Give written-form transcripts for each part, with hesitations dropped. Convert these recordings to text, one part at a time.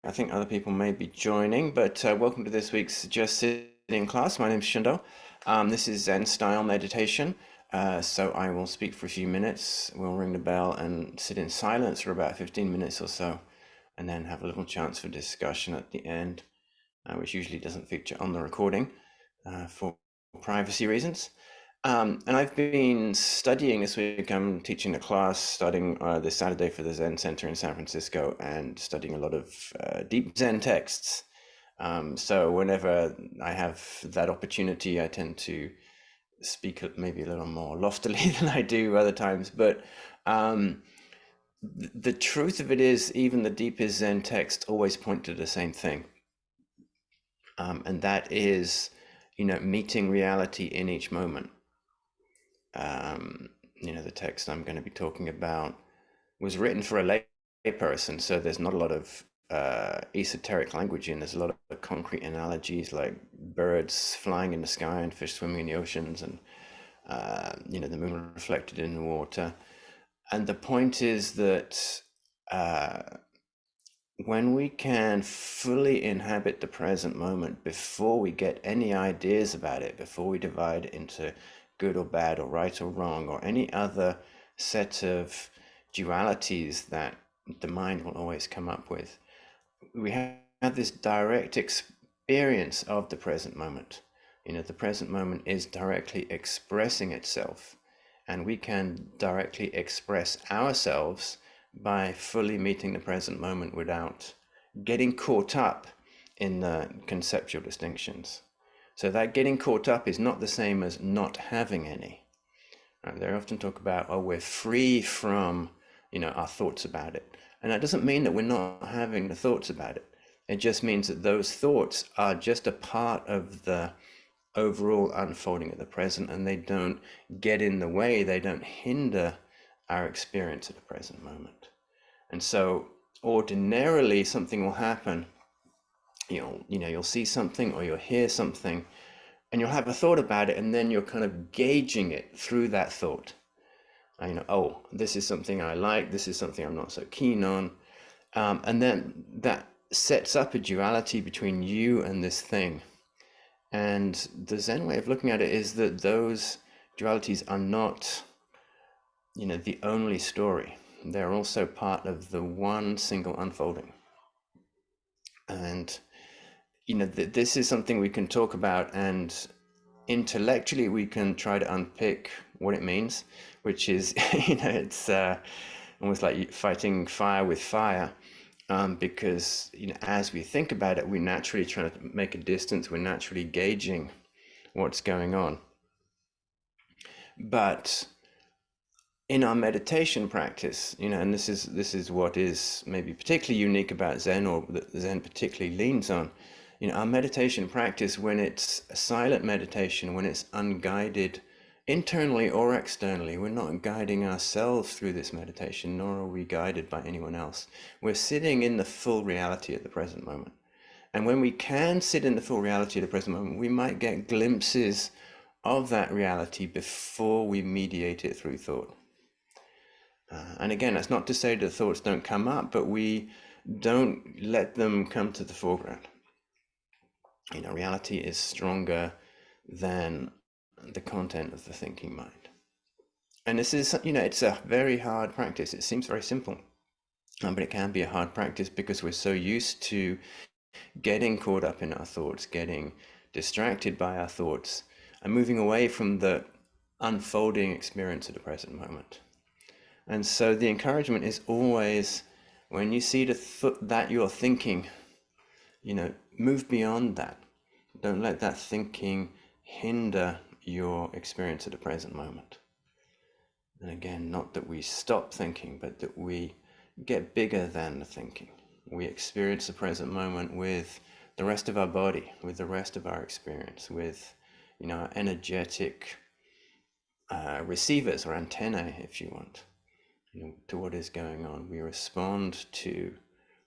I think other people may be joining, but welcome to this week's Just Sitting class. My name's Shundo. This is Zen style meditation. So I will speak for a few minutes. We'll ring the bell and sit in silence for about 15 minutes or so, and then have a little chance for discussion at the end, which usually doesn't feature on the recording for privacy reasons. And I've been studying this week. I'm teaching a class starting this Saturday for the Zen Center in San Francisco and studying a lot of deep Zen texts. So whenever I have that opportunity, I tend to speak maybe a little more loftily than I do other times. But the truth of it is, even the deepest Zen texts always point to the same thing. And that is, meeting reality in each moment. The text I'm going to be talking about was written for a lay person, so there's not a lot of esoteric language in. There's a lot of concrete analogies like birds flying in the sky and fish swimming in the oceans, and the moon reflected in the water. And the point is that when we can fully inhabit the present moment before we get any ideas about it, before we divide it into good or bad or right or wrong or any other set of dualities that the mind will always come up with, we have this direct experience of the present moment. The present moment is directly expressing itself, and we can directly express ourselves by fully meeting the present moment without getting caught up in the conceptual distinctions. So that getting caught up is not the same as not having any. They often talk about, oh, we're free from, our thoughts about it. And that doesn't mean that we're not having the thoughts about it. It just means that those thoughts are just a part of the overall unfolding of the present, and they don't get in the way, they don't hinder our experience of the present moment. And so ordinarily something will happen. You'll see something or you'll hear something and you'll have a thought about it, and then you're kind of gauging it through that thought. Oh, this is something I like, this is something I'm not so keen on. And then that sets up a duality between you and this thing. And the Zen way of looking at it is that those dualities are not, the only story. They're also part of the one single unfolding. And, this is something we can talk about, and intellectually we can try to unpick what it means, which is, it's almost like fighting fire with fire. Because as we think about it, we naturally try to make a distance. We're naturally gauging what's going on. But in our meditation practice, and this is what is maybe particularly unique about Zen, or that Zen particularly leans on. Our meditation practice, when it's a silent meditation, when it's unguided internally or externally, we're not guiding ourselves through this meditation, nor are we guided by anyone else. We're sitting in the full reality at the present moment. And when we can sit in the full reality of the present moment, we might get glimpses of that reality before we mediate it through thought. And again, that's not to say that thoughts don't come up, but we don't let them come to the foreground. Reality is stronger than the content of the thinking mind. And this is, it's a very hard practice. It seems very simple, but it can be a hard practice because we're so used to getting caught up in our thoughts, getting distracted by our thoughts, and moving away from the unfolding experience of the present moment. And so the encouragement is always, when you see that you're thinking, move beyond that. Don't let that thinking hinder your experience of the present moment. And again, not that we stop thinking, but that we get bigger than the thinking. We experience the present moment with the rest of our body, with the rest of our experience, with, our energetic receivers or antennae, if you want, to what is going on. We respond to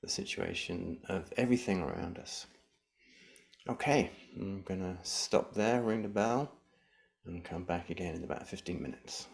the situation of everything around us. Okay, I'm gonna stop there, ring the bell, and come back again in about 15 minutes.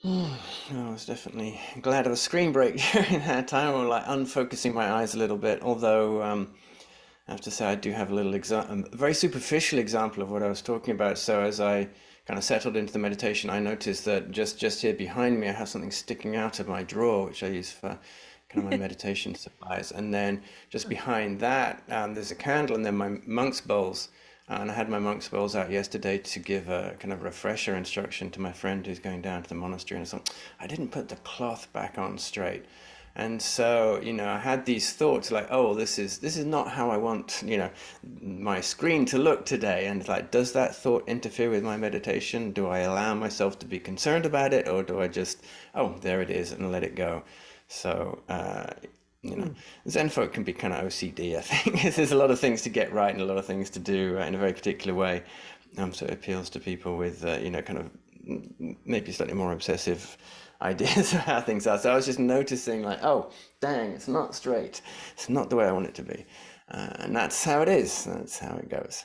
I was definitely glad of a screen break during that time, or like unfocusing my eyes a little bit. Although I have to say I do have a little a very superficial example of what I was talking about. So as I kind of settled into the meditation, I noticed that just here behind me, I have something sticking out of my drawer, which I use for kind of my meditation supplies. And then just behind that, there's a candle, and then my monk's bowls. And I had my monk's bowls out yesterday to give a kind of refresher instruction to my friend who's going down to the monastery. And I thought, I didn't put the cloth back on straight. And so, I had these thoughts like, oh, this is not how I want, my screen to look today. And it's like, does that thought interfere with my meditation? Do I allow myself to be concerned about it, or do I just, oh, there it is, and let it go? So, you know, Zen folk can be kind of OCD, I think. There's a lot of things to get right and a lot of things to do in a very particular way. So it appeals to people with, kind of maybe slightly more obsessive ideas of how things are. So I was just noticing, like, oh, dang, it's not straight. It's not the way I want it to be. And that's how it is. That's how it goes.